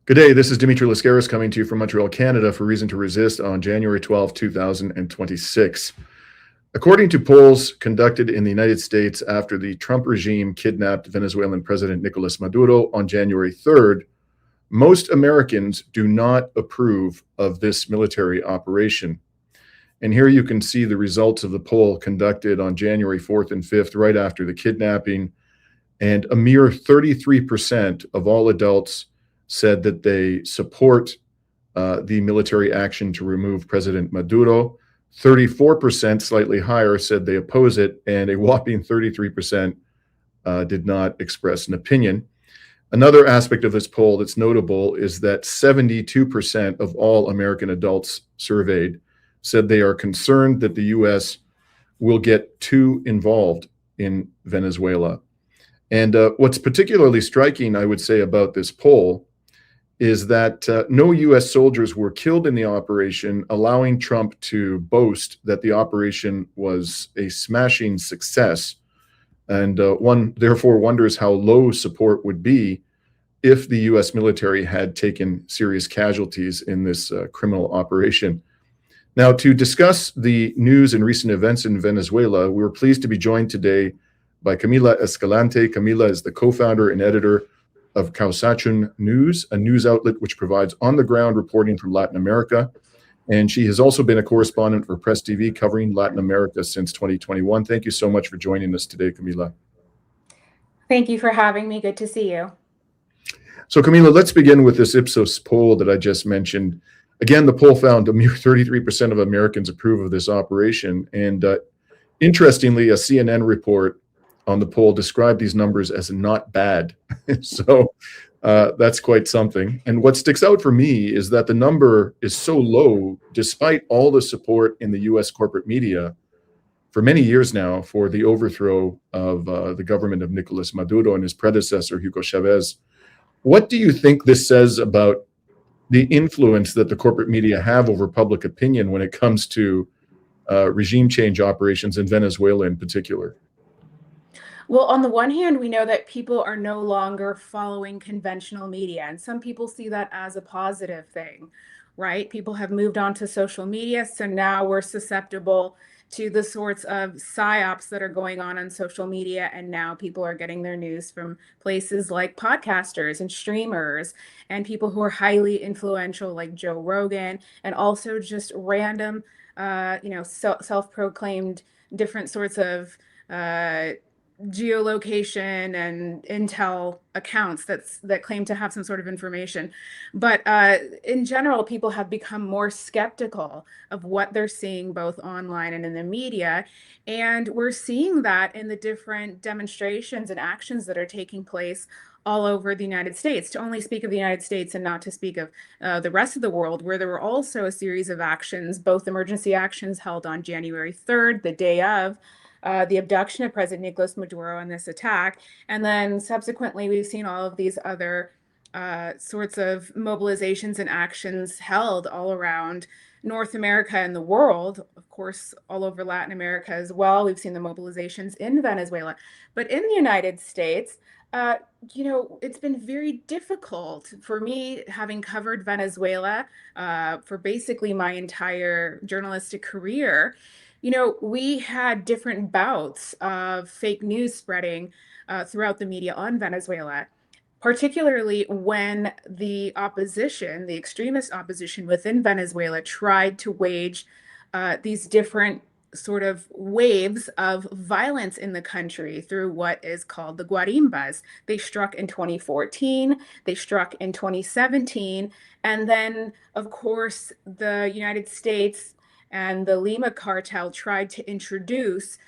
Good day. This is Dimitri Lascaris coming to you from Montreal, Canada for Reason to Resist on January 12, 2026. According to polls conducted in the United States after the Trump regime kidnapped Venezuelan President Nicolas Maduro on January 3rd, most Americans do not approve of this military operation. And here you can see the results of the poll conducted on January 4th and 5th, right after the kidnapping. And a mere 33% of all adults said that they support the military action to remove President Maduro. 34%, slightly higher, said they oppose it, and a whopping 33% did not express an opinion. Another aspect of this poll that's notable is that 72% of all American adults surveyed said they are concerned that the U.S. will get too involved in Venezuela. And what's particularly striking, I would say, about this poll is that no U.S. soldiers were killed in the operation, allowing Trump to boast that the operation was a smashing success. And one therefore wonders how low support would be if the U.S. military had taken serious casualties in this criminal operation. Now, to discuss the news and recent events in Venezuela, we were pleased to be joined today by Camila Escalante. Camila is the co-founder and editor of Causachun News, a news outlet which provides on-the-ground reporting from Latin America. And she has also been a correspondent for Press TV covering Latin America since 2021. Thank you so much for joining us today, Camila. Thank you for having me. Good to see you. So, Camila, let's begin with this Ipsos poll that I just mentioned. Again, the poll found a mere 33% of Americans approve of this operation. And interestingly, a CNN report on the poll described these numbers as not bad. So that's quite something. And what sticks out for me is that the number is so low, despite all the support in the U.S. corporate media for many years now for the overthrow of the government of Nicolas Maduro and his predecessor, Hugo Chavez. What do you think this says about the influence that the corporate media have over public opinion when it comes to regime change operations in Venezuela in particular? Well, on the one hand, we know that people are no longer following conventional media, and some people see that as a positive thing, right? People have moved on to social media, so now we're susceptible to the sorts of psyops that are going on social media, and now people are getting their news from places like podcasters and streamers and people who are highly influential like Joe Rogan, and also just random, self-proclaimed different sorts of geolocation and intel accounts that claim to have some sort of information. But in general, people have become more skeptical of what they're seeing both online and in the media. And we're seeing that in the different demonstrations and actions that are taking place all over the United States, to only speak of the United States and not to speak of the rest of the world, where there were also a series of actions, both emergency actions held on January 3rd, the day of the abduction of President Nicolas Maduro and this attack. And then subsequently, we've seen all of these other sorts of mobilizations and actions held all around North America and the world, of course, all over Latin America as well. We've seen the mobilizations in Venezuela. But in the United States, it's been very difficult for me, having covered Venezuela for basically my entire journalistic career. We had different bouts of fake news spreading throughout the media on Venezuela, particularly when the opposition, the extremist opposition within Venezuela, tried to wage these different sort of waves of violence in the country through what is called the guarimbas. They struck in 2014, they struck in 2017, and then, of course, the United States and the Lima cartel tried to introduce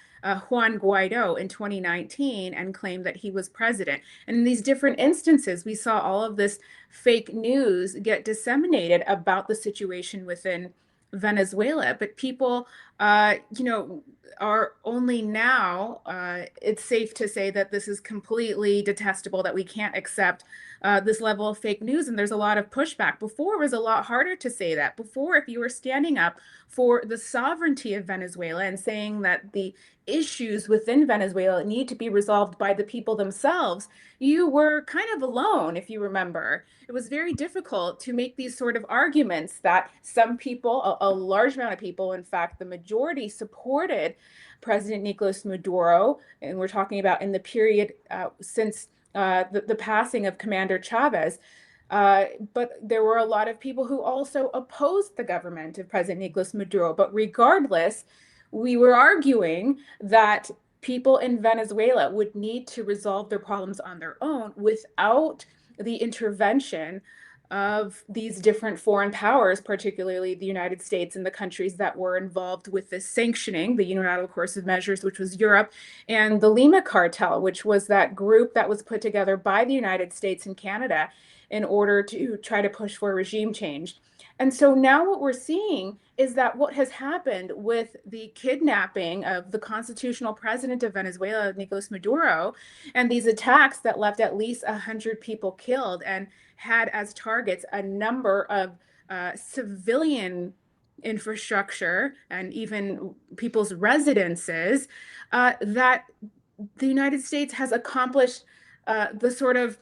Juan Guaido in 2019 and claimed that he was president. And in these different instances, we saw all of this fake news get disseminated about the situation within Venezuela. But people are only now, it's safe to say that this is completely detestable, that we can't accept this level of fake news. And there's a lot of pushback. Before, it was a lot harder to say that. Before, if you were standing up for the sovereignty of Venezuela and saying that the issues within Venezuela need to be resolved by the people themselves, you were kind of alone, if you remember. It was very difficult to make these sort of arguments that some people, a large amount of people, in fact, the majority supported President Nicolas Maduro. And we're talking about in the period since the passing of Commander Chavez. But there were a lot of people who also opposed the government of President Nicolas Maduro. But regardless, we were arguing that people in Venezuela would need to resolve their problems on their own without the intervention of these different foreign powers, particularly the United States and the countries that were involved with this sanctioning, the unilateral coercive measures, which was Europe, and the Lima cartel, which was that group that was put together by the United States and Canada in order to try to push for regime change. And so now what we're seeing is that what has happened with the kidnapping of the constitutional president of Venezuela, Nicolas Maduro, and these attacks that left at least 100 people killed and had as targets a number of civilian infrastructure and even people's residences, that the United States has accomplished the sort of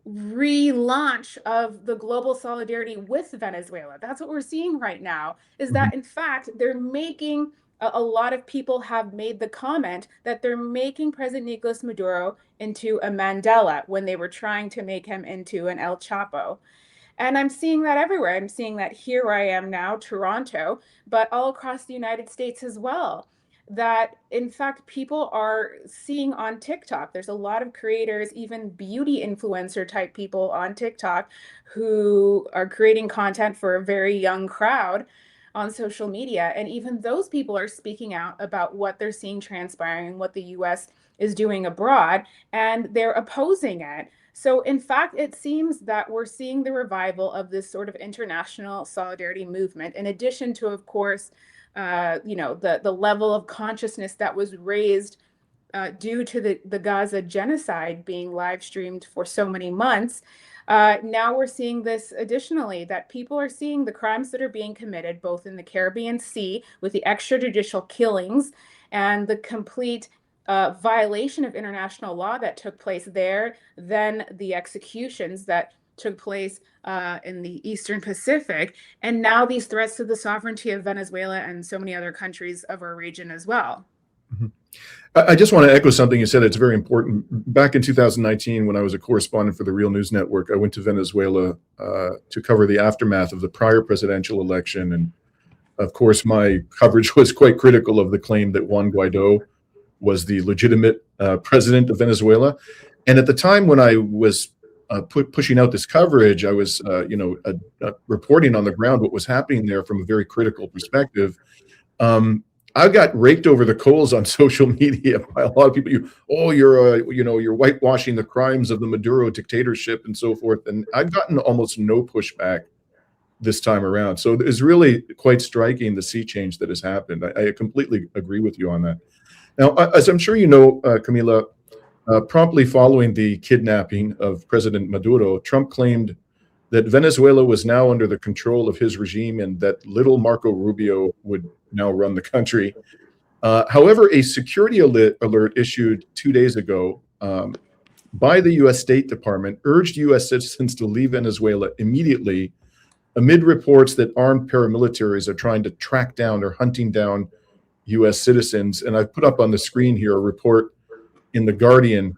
relaunch of the global solidarity with Venezuela. That's what we're seeing right now, is that in fact, they're making a lot of people have made the comment that they're making President Nicolas Maduro into a Mandela when they were trying to make him into an El Chapo. And I'm seeing that everywhere. I'm seeing that here where I am now, Toronto, but all across the United States as well. That in fact, people are seeing on TikTok. There's a lot of creators, even beauty influencer type people on TikTok, who are creating content for a very young crowd on social media. And even those people are speaking out about what they're seeing transpiring, what the US is doing abroad, and they're opposing it. So in fact, it seems that we're seeing the revival of this sort of international solidarity movement, in addition to, of course, the level of consciousness that was raised due to the Gaza genocide being live streamed for so many months. Now we're seeing this additionally, that people are seeing the crimes that are being committed both in the Caribbean Sea with the extrajudicial killings and the complete violation of international law that took place there, then the executions that took place in the Eastern Pacific, and now these threats to the sovereignty of Venezuela and so many other countries of our region as well. I just want to echo something you said. It's very important. Back in 2019, when I was a correspondent for the Real News Network, I went to Venezuela to cover the aftermath of the prior presidential election. And of course, my coverage was quite critical of the claim that Juan Guaido was the legitimate president of Venezuela. And at the time when I was pushing out this coverage, I was, reporting on the ground what was happening there from a very critical perspective. I got raked over the coals on social media by a lot of people. You're whitewashing the crimes of the Maduro dictatorship and so forth. And I've gotten almost no pushback this time around. So it's really quite striking, the sea change that has happened. I completely agree with you on that. Now, as I'm sure you know, Camila, promptly following the kidnapping of President Maduro, Trump claimed that Venezuela was now under the control of his regime and that little Marco Rubio would now run the country. However, a security alert issued 2 days ago by the U.S. State Department urged U.S. citizens to leave Venezuela immediately amid reports that armed paramilitaries are trying to track down or hunting down U.S. citizens. And I've put up on the screen here a report in The Guardian,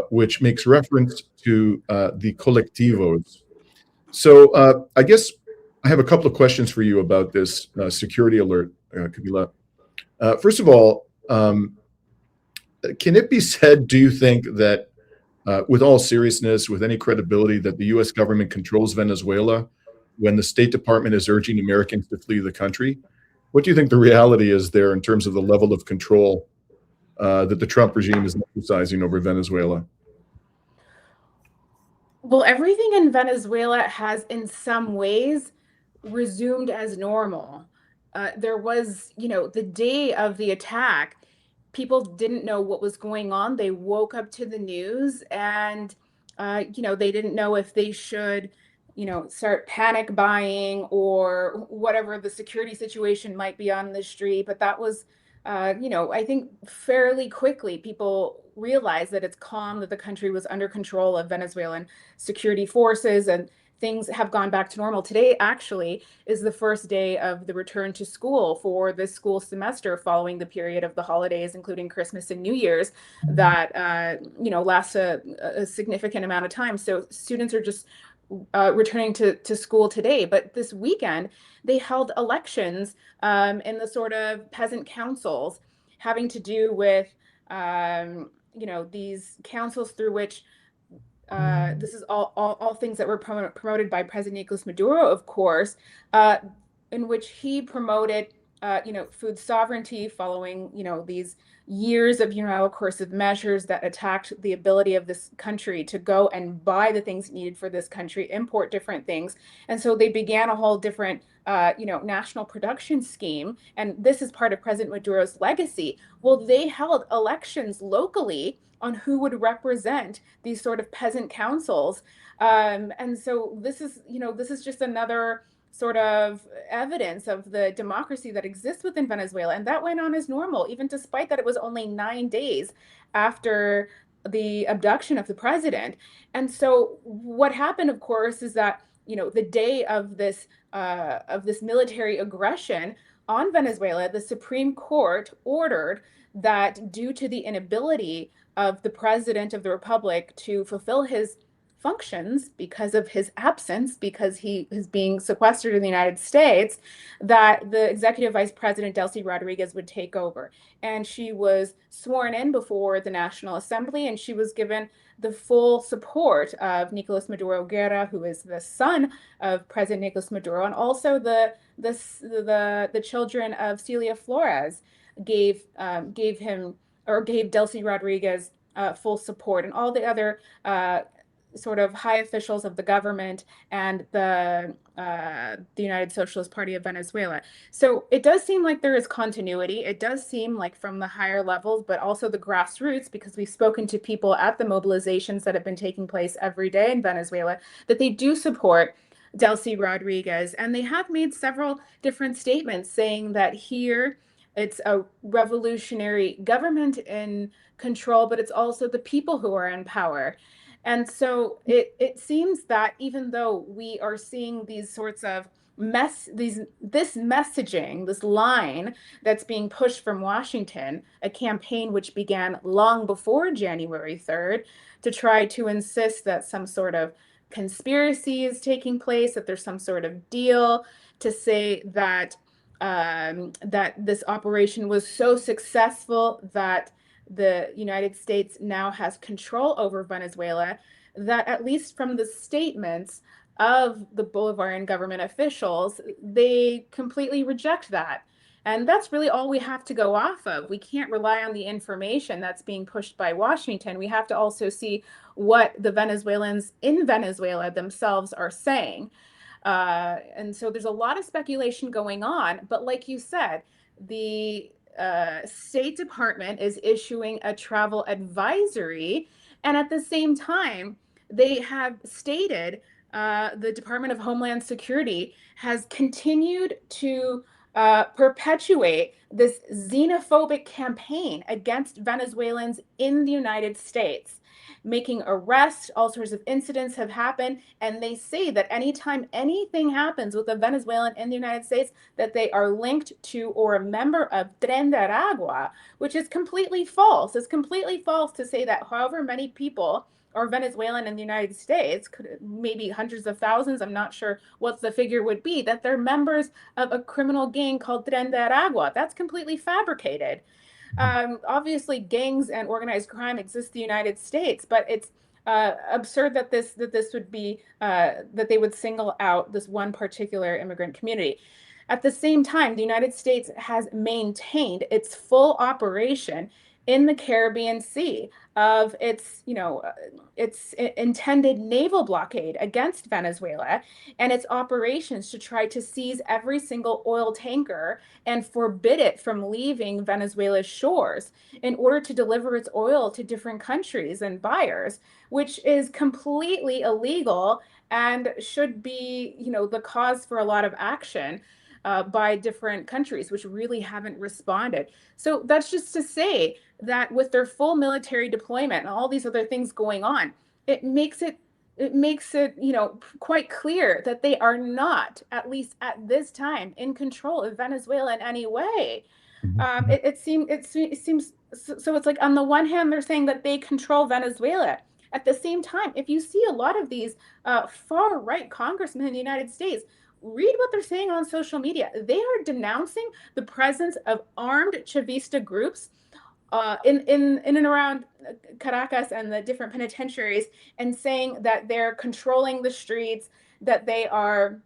which makes reference to the colectivos. So I guess I have a couple of questions for you about this security alert, Camila. First of all, can it be said, do you think, that with all seriousness, with any credibility, that the U.S. government controls Venezuela when the State Department is urging Americans to flee the country? What do you think the reality is there in terms of the level of control that the Trump regime is exercising over Venezuela? Well, everything in Venezuela has in some ways resumed as normal. there was, the day of the attack, people didn't know what was going on. They woke up to the news and, they didn't know if they should, start panic buying or whatever the security situation might be on the street. But that was, I think fairly quickly people realized that it's calm, that the country was under control of Venezuelan security forces, and things have gone back to normal. Today, actually, is the first day of the return to school for this school semester following the period of the holidays, including Christmas and New Year's, that lasts a significant amount of time. So students are just returning to school today. But this weekend, they held elections in the sort of peasant councils, having to do with these councils through which this is all things that were promoted by President Nicolas Maduro, of course, in which he promoted, food sovereignty following, these years of unilateral coercive measures that attacked the ability of this country to go and buy the things needed for this country, import different things. And so they began a whole different, national production scheme. And this is part of President Maduro's legacy. Well, they held elections locally on who would represent these sort of peasant councils. And so this is just another sort of evidence of the democracy that exists within Venezuela. And that went on as normal, even despite that it was only 9 days after the abduction of the president. And so what happened, of course, is that, the day of this military aggression on Venezuela, the Supreme Court ordered that due to the inability of the president of the republic to fulfill his functions because of his absence, because he is being sequestered in the United States, that the executive vice president, Delcy Rodriguez, would take over. And she was sworn in before the National Assembly, and she was given the full support of Nicolas Maduro Guerra, who is the son of President Nicolas Maduro, and also the children of Celia Flores gave him, or gave Delcy Rodriguez full support, and all the other sort of high officials of the government and the United Socialist Party of Venezuela. So it does seem like there is continuity. It does seem like from the higher levels, but also the grassroots, because we've spoken to people at the mobilizations that have been taking place every day in Venezuela, that they do support Delcy Rodriguez. And they have made several different statements saying that here it's a revolutionary government in control, but it's also the people who are in power. And so it seems that even though we are seeing these sorts of this messaging, this line that's being pushed from Washington, a campaign which began long before January 3rd to try to insist that some sort of conspiracy is taking place, that there's some sort of deal, to say that that this operation was so successful that the United States now has control over Venezuela, that at least from the statements of the Bolivarian government officials, they completely reject that. And that's really all we have to go off of. We can't rely on the information that's being pushed by Washington. We have to also see what the Venezuelans in Venezuela themselves are saying. And so there's a lot of speculation going on. But like you said, the State Department is issuing a travel advisory. And at the same time, they have stated the Department of Homeland Security has continued to perpetuate this xenophobic campaign against Venezuelans in the United States, making arrests. All sorts of incidents have happened, and they say that anytime anything happens with a Venezuelan in the United States, that they are linked to or a member of Tren de Aragua, which is completely false. It's completely false to say that however many people are Venezuelan in the United States, maybe hundreds of thousands, I'm not sure what the figure would be, that they're members of a criminal gang called Tren de Aragua. That's completely fabricated. Obviously, gangs and organized crime exist in the United States, but it's absurd that this would be that they would single out this one particular immigrant community. At the same time, the United States has maintained its full operation in the Caribbean Sea, of its intended naval blockade against Venezuela and its operations to try to seize every single oil tanker and forbid it from leaving Venezuela's shores in order to deliver its oil to different countries and buyers, which is completely illegal and should be, the cause for a lot of action by different countries, which really haven't responded. So that's just to say that with their full military deployment and all these other things going on, it makes it quite clear that they are not, at least at this time, in control of Venezuela in any way. Mhm. It seems so. It's like on the one hand they're saying that they control Venezuela. At the same time, if you see a lot of these far right congressmen in the United States, read what they're saying on social media. They are denouncing the presence of armed Chavista groups in and around Caracas and the different penitentiaries, and saying that they're controlling the streets, that they are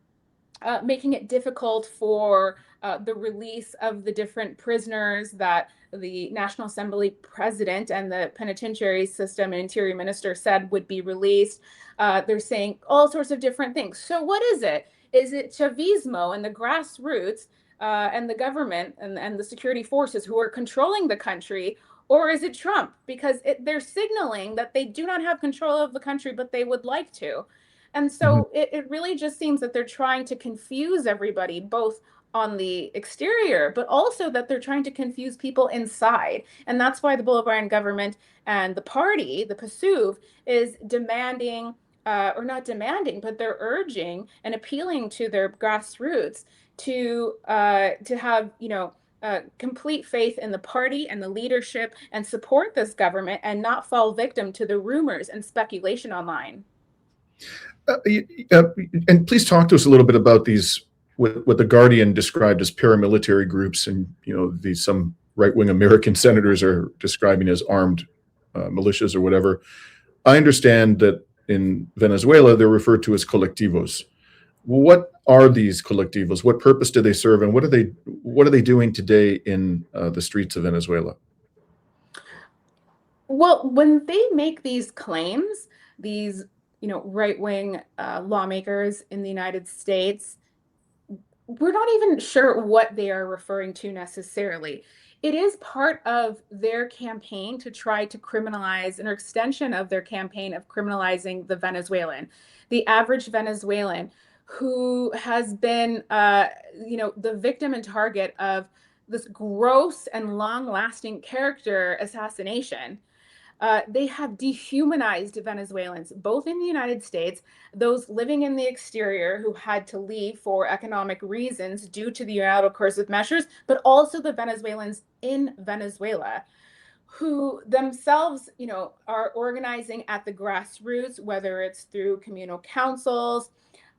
making it difficult for the release of the different prisoners that the National Assembly president and the penitentiary system and interior minister said would be released. They're saying all sorts of different things. So what is it? Is it Chavismo and the grassroots and the government and the security forces who are controlling the country? Or is it Trump? Because they're signaling that they do not have control of the country, but they would like to. And Mhm. so it really just seems that they're trying to confuse everybody, both on the exterior, but also that they're trying to confuse people inside. And that's why the Bolivarian government and the party, the PSUV, is demanding, or not demanding, but they're urging and appealing to their grassroots to have, complete faith in the party and the leadership and support this government and not fall victim to the rumors and speculation online. Uh, uh, and please talk to us a little bit about these, what the Guardian described as paramilitary groups, and these some right-wing American senators are describing as armed militias or whatever. I understand that in Venezuela they're referred to as colectivos. What are these colectivos? What purpose do they serve, and what are they doing today in the streets of Venezuela? Well, when they make these claims, these, right-wing lawmakers in the United States, we're not even sure what they are referring to necessarily. It is part of their campaign to try to criminalize, an extension of their campaign of criminalizing the Venezuelan, the average Venezuelan who has been, the victim and target of this gross and long-lasting character assassination. They have dehumanized Venezuelans, both in the United States, those living in the exterior who had to leave for economic reasons due to the unilateral coercive measures, but also the Venezuelans in Venezuela who themselves, are organizing at the grassroots, whether it's through communal councils,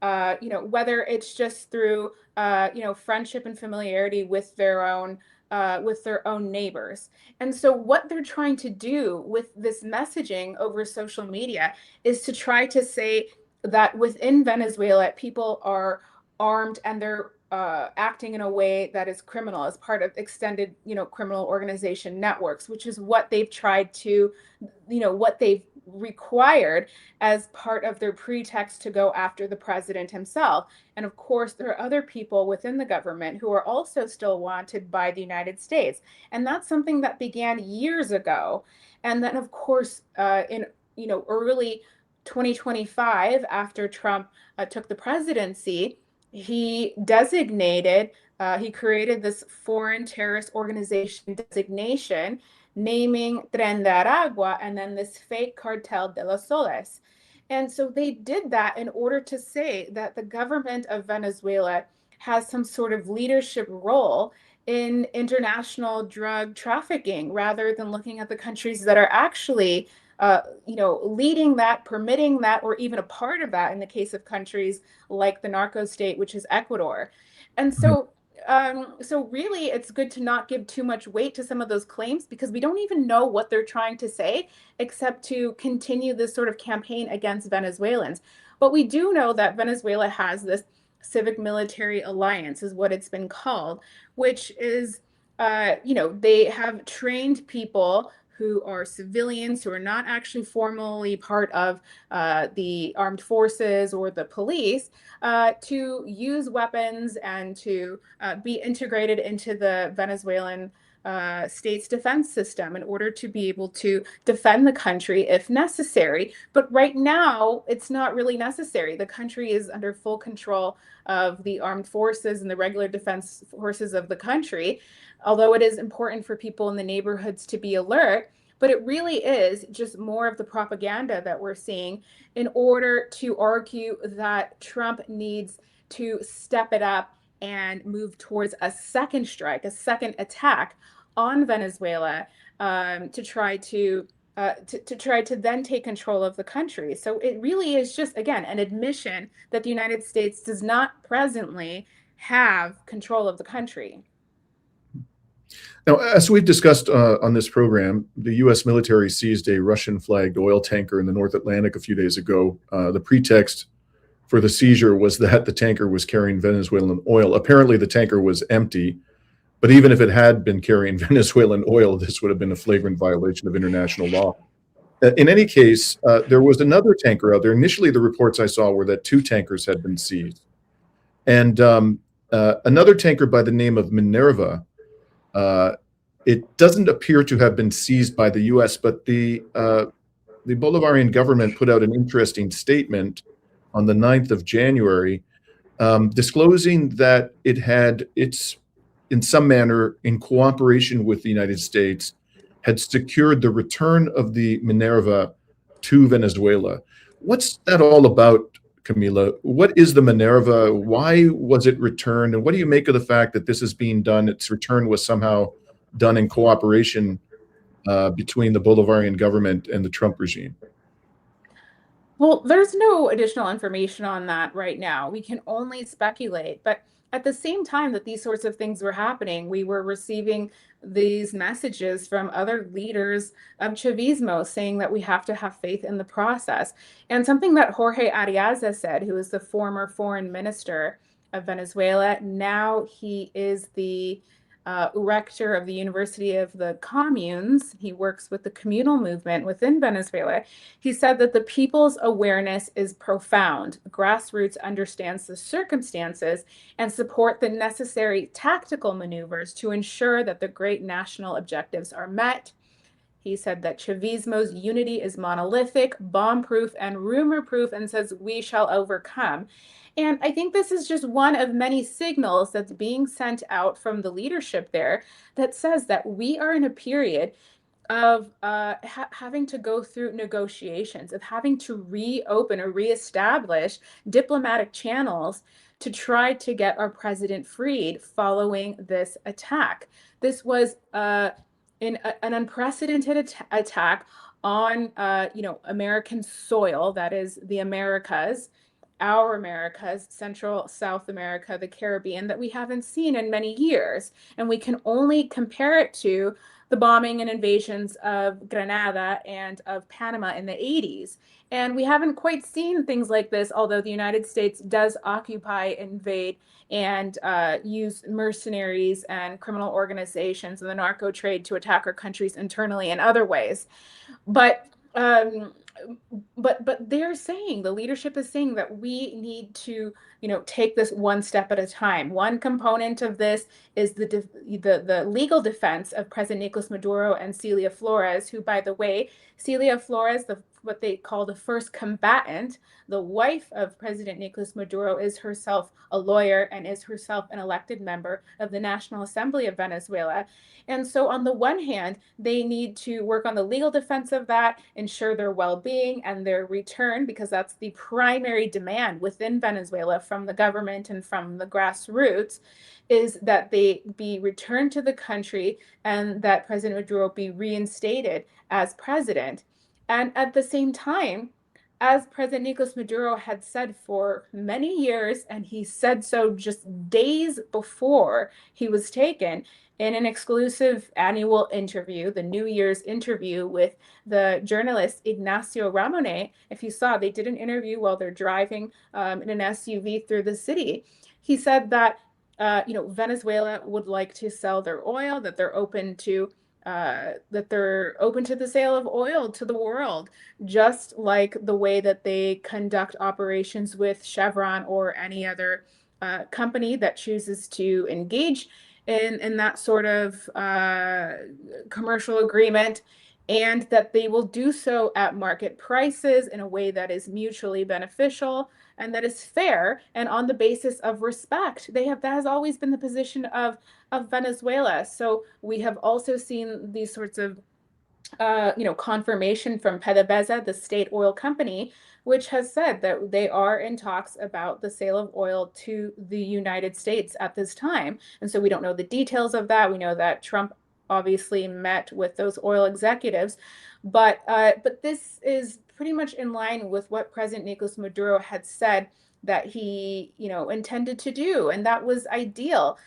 whether it's just through, friendship and familiarity with their own neighbors. And so what they're trying to do with this messaging over social media is to try to say that within Venezuela, people are armed and they're acting in a way that is criminal as part of extended, criminal organization networks, which is what they've tried to, what they've required as part of their pretext to go after the president himself. And of course, there are other people within the government who are also still wanted by the United States. And that's something that began years ago. And then, of course, in early 2025, after Trump took the presidency, he created this foreign terrorist organization designation, naming Tren de Aragua and then this fake Cartel de los Soles. And so they did that in order to say that the government of Venezuela has some sort of leadership role in international drug trafficking, rather than looking at the countries that are actually, leading that, permitting that, or even a part of that in the case of countries like the narco state, which is Ecuador. And so really, it's good to not give too much weight to some of those claims because we don't even know what they're trying to say, except to continue this sort of campaign against Venezuelans. But we do know that Venezuela has this civic military alliance, is what it's been called, which is they have trained people who are civilians who are not actually formally part of the armed forces or the police to use weapons and to be integrated into the Venezuelan state's defense system in order to be able to defend the country if necessary. But right now, it's not really necessary. The country is under full control of the armed forces and the regular defense forces of the country, although it is important for people in the neighborhoods to be alert. But it really is just more of the propaganda that we're seeing in order to argue that Trump needs to step it up and move towards a second strike, a second attack on Venezuela to try to then take control of the country. So it really is just, again, an admission that the United States does not presently have control of the country. Now, as we've discussed on this program, the U.S. military seized a Russian-flagged oil tanker in the North Atlantic a few days ago. The pretext for the seizure was that the tanker was carrying Venezuelan oil. Apparently, the tanker was empty, but even if it had been carrying Venezuelan oil, this would have been a flagrant violation of international law. In any case, there was another tanker out there. Initially, the reports I saw were that 2 tankers had been seized. And another tanker by the name of Minerva, it doesn't appear to have been seized by the U.S., but the Bolivarian government put out an interesting statement on the 9th of January, disclosing that it's in some manner, in cooperation with the United States, had secured the return of the Minerva to Venezuela. What's that all about, Camila? What is the Minerva? Why was it returned? And what do you make of the fact that this is being done? Its return was somehow done in cooperation between the Bolivarian government and the Trump regime? Well, there's no additional information on that right now. We can only speculate. But at the same time that these sorts of things were happening, we were receiving these messages from other leaders of Chavismo saying that we have to have faith in the process. And something that Jorge Ariaza said, who is the former foreign minister of Venezuela, now he is the rector of the University of the Communes. He works with the communal movement within Venezuela. He said that the people's awareness is profound. Grassroots understands the circumstances and support the necessary tactical maneuvers to ensure that the great national objectives are met. He said that Chavismo's unity is monolithic, bomb-proof, and rumor-proof, and says we shall overcome. And I think this is just one of many signals that's being sent out from the leadership there that says that we are in a period of having to go through negotiations, of having to reopen or reestablish diplomatic channels to try to get our president freed following this attack. This was an unprecedented attack on American soil, that is the Americas, our Americas, Central, South America, the Caribbean, that we haven't seen in many years. And we can only compare it to the bombing and invasions of Grenada and of Panama in the 80s. And we haven't quite seen things like this, although the United States does occupy, invade, and use mercenaries and criminal organizations and the narco trade to attack our countries internally in other ways. But they're saying, the leadership is saying that we need to take this one step at a time. One component of this is the legal defense of President Nicolas Maduro and Celia Flores, who, by the way, Celia Flores, what they call the first combatant, the wife of President Nicolas Maduro, is herself a lawyer and is herself an elected member of the National Assembly of Venezuela. And so on the one hand, they need to work on the legal defense of that, ensure their well-being and their return, because that's the primary demand within Venezuela from the government and from the grassroots, is that they be returned to the country and that President Maduro be reinstated as president. And at the same time, as President Nicolas Maduro had said for many years, and he said so just days before he was taken, in an exclusive annual interview, the New Year's interview with the journalist Ignacio Ramonet. If you saw, they did an interview while they're driving in an SUV through the city. He said that Venezuela would like to sell their oil, that they're open to the sale of oil to the world, just like the way that they conduct operations with Chevron or any other company that chooses to engage in that sort of commercial agreement, and that they will do so at market prices in a way that is mutually beneficial and that is fair and on the basis of respect. That has always been the position of Venezuela. So we have also seen these sorts of confirmation from PDVSA, the state oil company, which has said that they are in talks about the sale of oil to the United States at this time. And so we don't know the details of that. We know that Trump obviously met with those oil executives, but this is pretty much in line with what President Nicolas Maduro had said that he intended to do, and that was ideal.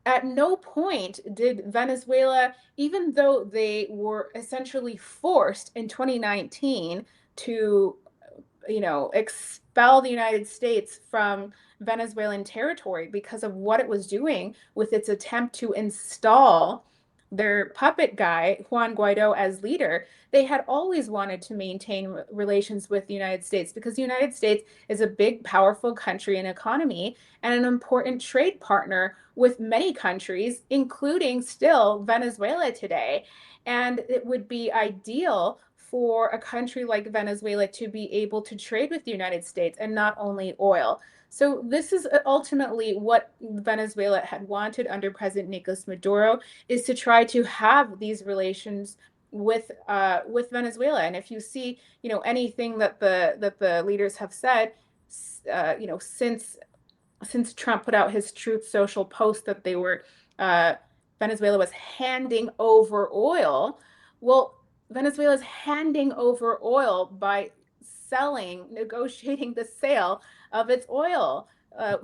At no point did Venezuela, even though they were essentially forced in 2019 to, expel the United States from Venezuelan territory because of what it was doing with its attempt to install their puppet guy, Juan Guaido, as leader, they had always wanted to maintain relations with the United States because the United States is a big, powerful country and economy and an important trade partner with many countries, including still Venezuela today. And it would be ideal for a country like Venezuela to be able to trade with the United States and not only oil. So this is ultimately what Venezuela had wanted under President Nicolas Maduro, is to try to have these relations with Venezuela. And if you see, anything that the leaders have said, since Trump put out his Truth Social post that they were Venezuela was handing over oil. Well, Venezuela is handing over oil by negotiating the sale of its oil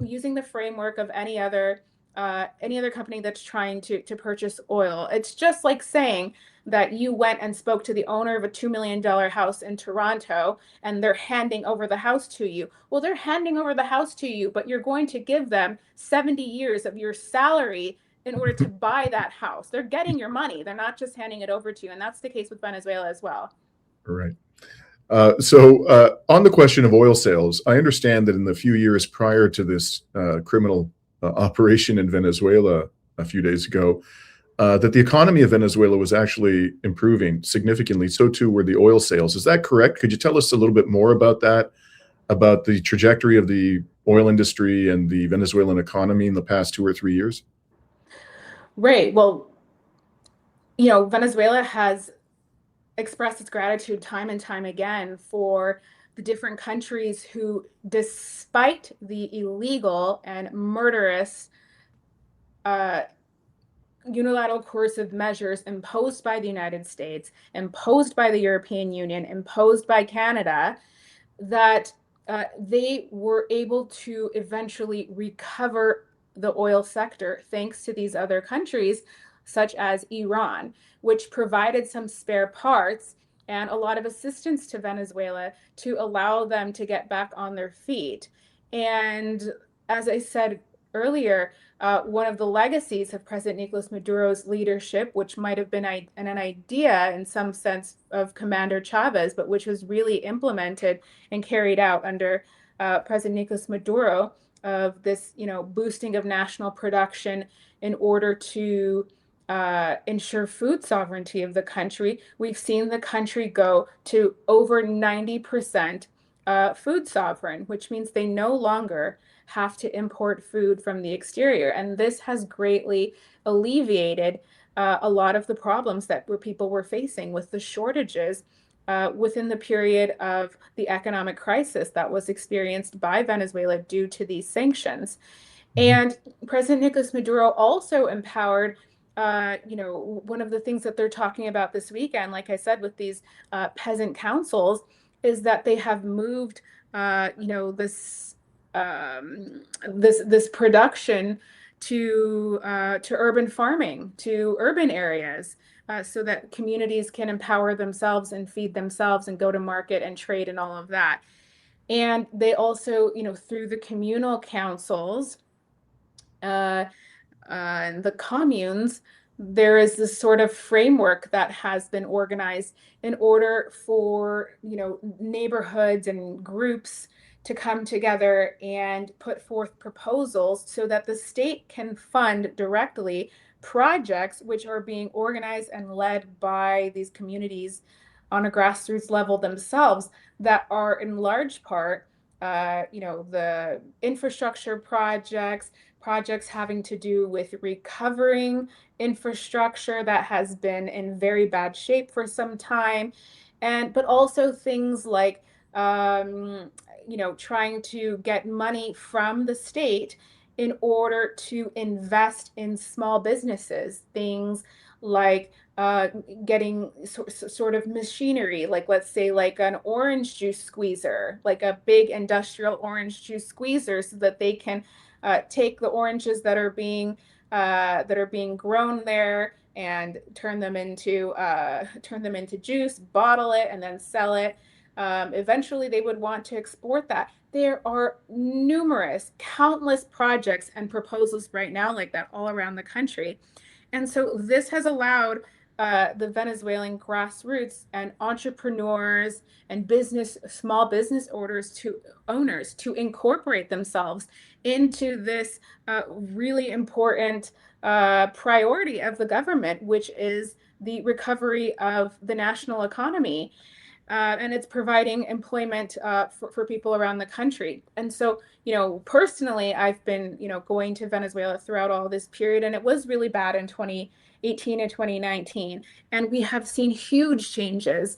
using the framework of any other company that's trying to purchase oil. It's just like saying that you went and spoke to the owner of a $2 million house in Toronto and they're handing over the house to you. Well, they're handing over the house to you, but you're going to give them 70 years of your salary in order to buy that house. They're getting your money. They're not just handing it over to you. And that's the case with Venezuela as well. Right. On the question of oil sales, I understand that in the few years prior to this criminal operation in Venezuela a few days ago, that the economy of Venezuela was actually improving significantly. So too were the oil sales. Is that correct? Could you tell us a little bit more about that, about the trajectory of the oil industry and the Venezuelan economy in the past 2 or 3 years? Right. Well, Venezuela has expressed its gratitude time and time again for the different countries who, despite the illegal and murderous unilateral coercive measures imposed by the United States, imposed by the European Union, imposed by Canada, that they were able to eventually recover the oil sector thanks to these other countries, such as Iran, which provided some spare parts and a lot of assistance to Venezuela to allow them to get back on their feet. And as I said earlier, one of the legacies of President Nicolas Maduro's leadership, which might have been an idea in some sense of Commander Chavez, but which was really implemented and carried out under President Nicolas Maduro, of this, boosting of national production in order to ensure food sovereignty of the country. We've seen the country go to over 90% food sovereign, which means they no longer have to import food from the exterior. And this has greatly alleviated a lot of the problems that people were facing with the shortages within the period of the economic crisis that was experienced by Venezuela due to these sanctions. And President Nicolas Maduro also empowered, one of the things that they're talking about this weekend, like I said, with these peasant councils, is that they have moved, this production to urban farming, to urban areas, so that communities can empower themselves and feed themselves and go to market and trade and all of that. And they also, through the communal councils, uh, the communes, there is this sort of framework that has been organized in order for, neighborhoods and groups to come together and put forth proposals so that the state can fund directly projects which are being organized and led by these communities on a grassroots level themselves, that are in large part, the infrastructure projects having to do with recovering infrastructure that has been in very bad shape for some time, but also things like, trying to get money from the state in order to invest in small businesses, things like getting sort of machinery, like, let's say, like an orange juice squeezer, like a big industrial orange juice squeezer, so that they can take the oranges that are being grown there and turn them into juice, bottle it, and then sell it. Eventually, they would want to export that. There are countless projects and proposals right now like that all around the country. And so this has allowed the Venezuelan grassroots and entrepreneurs and small business owners to incorporate themselves into this really important priority of the government, which is the recovery of the national economy. And it's providing employment for people around the country. And so, personally, I've been, going to Venezuela throughout all this period, and it was really bad in 2018 and 2019. And we have seen huge changes.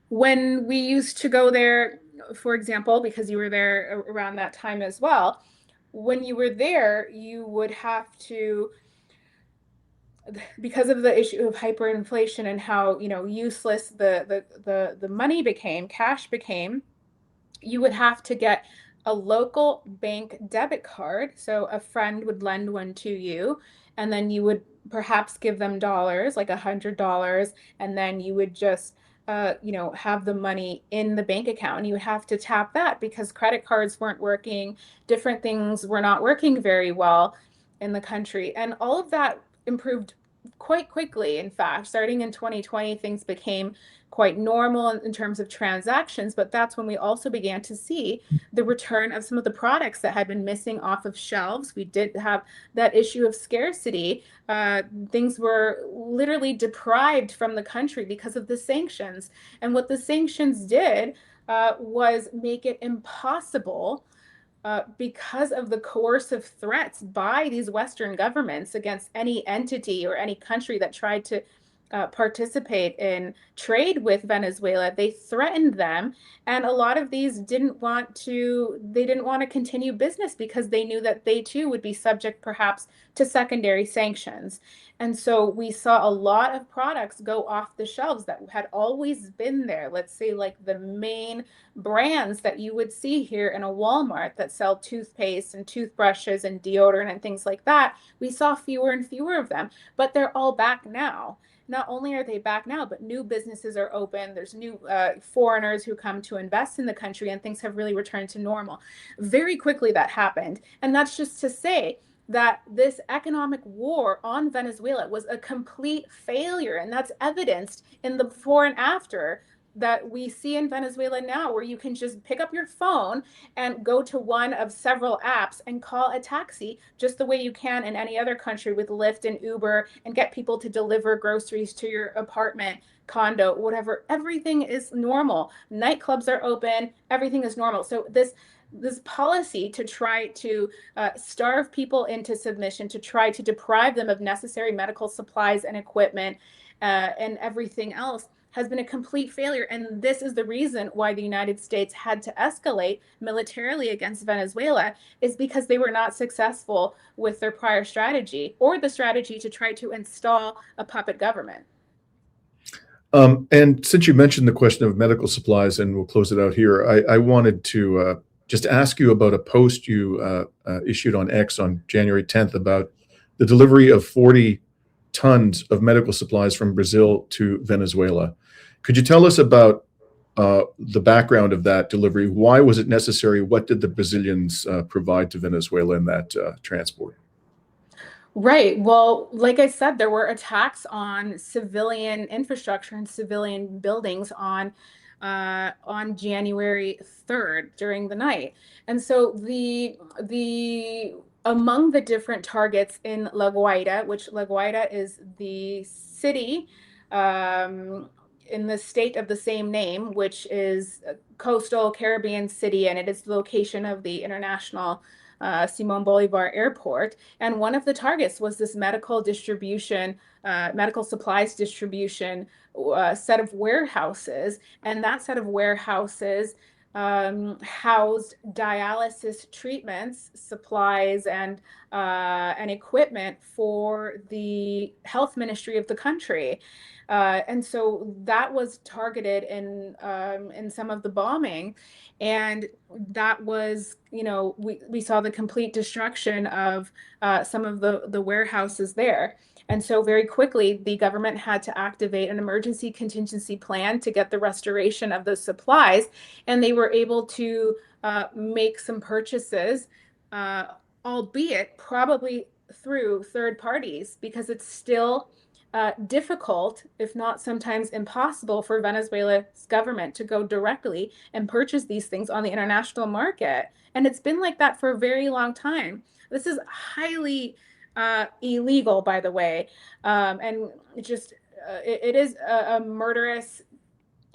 When we used to go there, for example, because you were there around that time as well, when you were there, you would have to, because of the issue of hyperinflation and how, useless the money became, cash became, you would have to get a local bank debit card. So a friend would lend one to you, and then you would perhaps give them dollars, like $100, and then you would just have the money in the bank account, and you would have to tap that because credit cards weren't working, different things were not working very well in the country. And all of that improved quite quickly. In fact, starting in 2020, things became quite normal in terms of transactions, but that's when we also began to see the return of some of the products that had been missing off of shelves. We did have that issue of scarcity. Things were literally deprived from the country because of the sanctions. And what the sanctions did was make it impossible, because of the coercive threats by these Western governments against any entity or any country that tried to participate in trade with Venezuela. They threatened them, and a lot of these didn't want to continue business because they knew that they too would be subject perhaps to secondary sanctions. And so we saw a lot of products go off the shelves that had always been there. Let's say, like, the main brands that you would see here in a Walmart that sell toothpaste and toothbrushes and deodorant and things like that. We saw fewer and fewer of them, but they're all back now. Not only are they back now, but new businesses are open. There's new foreigners who come to invest in the country, and things have really returned to normal. Very quickly that happened. And that's just to say that this economic war on Venezuela was a complete failure. And that's evidenced in the before and after that we see in Venezuela now, where you can just pick up your phone and go to one of several apps and call a taxi just the way you can in any other country with Lyft and Uber, and get people to deliver groceries to your apartment, condo, whatever. Everything is normal. Nightclubs are open. Everything is normal. So this policy to try to starve people into submission, to try to deprive them of necessary medical supplies and equipment and everything else, has been a complete failure. And this is the reason why the United States had to escalate militarily against Venezuela, is because they were not successful with their prior strategy, or the strategy to try to install a puppet government. And since you mentioned the question of medical supplies, and we'll close it out here, I wanted to just ask you about a post you issued on X on January 10th about the delivery of 40 tons of medical supplies from Brazil to Venezuela. Could you tell us about the background of that delivery? Why was it necessary? What did the Brazilians provide to Venezuela in that transport? Right. Well, like I said, there were attacks on civilian infrastructure and civilian buildings on January 3rd during the night. And so the among the different targets in La Guaira, which La Guaira is the city in the state of the same name, which is a coastal Caribbean city, and it is the location of the international Simon Bolivar Airport. And one of the targets was this medical supplies distribution set of warehouses. And that set of warehouses housed dialysis treatments, supplies, and equipment for the health ministry of the country. And so that was targeted in some of the bombing. And that was, we saw the complete destruction of some of the warehouses there. And so very quickly, the government had to activate an emergency contingency plan to get the restoration of those supplies. And they were able to make some purchases, albeit probably through third parties, because it's still difficult, if not sometimes impossible, for Venezuela's government to go directly and purchase these things on the international market. And it's been like that for a very long time. This is highly illegal, by the way. And it is a murderous,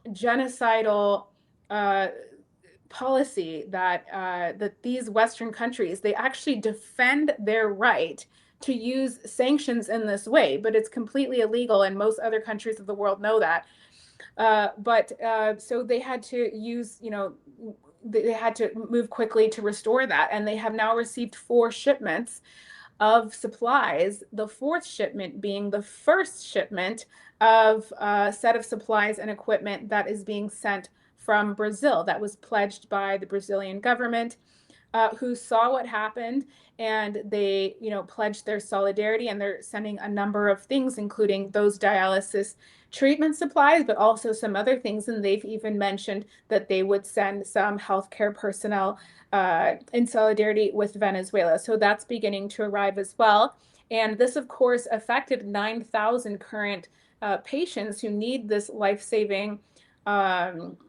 genocidal policy that these Western countries, they actually defend their right to use sanctions in this way, but it's completely illegal, and most other countries of the world know that. So they had to they had to move quickly to restore that, and they have now received 4 shipments of supplies, the 4th shipment being the first shipment of a set of supplies and equipment that is being sent from Brazil, that was pledged by the Brazilian government, who saw what happened, and they, pledged their solidarity, and they're sending a number of things, including those dialysis treatment supplies, but also some other things. And they've even mentioned that they would send some healthcare personnel in solidarity with Venezuela. So that's beginning to arrive as well. And this, of course, affected 9,000 current patients who need this life-saving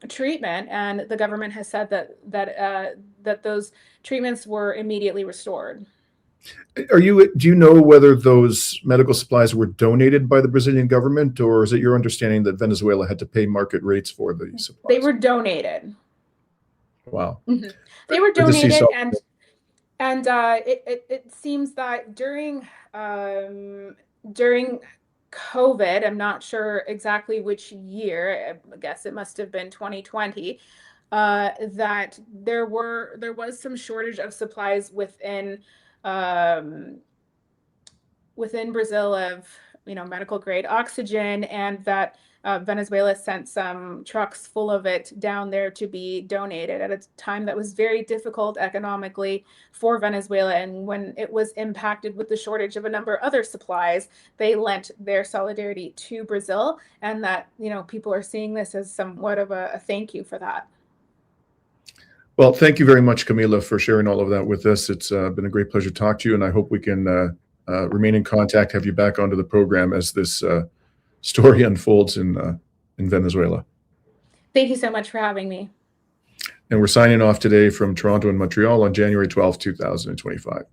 treatment, and the government has said that those treatments were immediately restored. Do you know whether those medical supplies were donated by the Brazilian government, or is it your understanding that Venezuela had to pay market rates for these supplies? They were donated. Wow. Mm-hmm. They were donated, and it seems that during COVID, I'm not sure exactly which year, I guess it must have been 2020, that there was some shortage of supplies within Brazil of medical grade oxygen, and that Venezuela sent some trucks full of it down there to be donated at a time that was very difficult economically for Venezuela. And when it was impacted with the shortage of a number of other supplies, they lent their solidarity to Brazil, and that people are seeing this as somewhat of a thank you for that. Well, thank you very much, Camila, for sharing all of that with us. It's been a great pleasure to talk to you, and I hope we can remain in contact, have you back onto the program as this story unfolds in Venezuela. Thank you so much for having me. And we're signing off today from Toronto and Montreal on January 12th, 2025.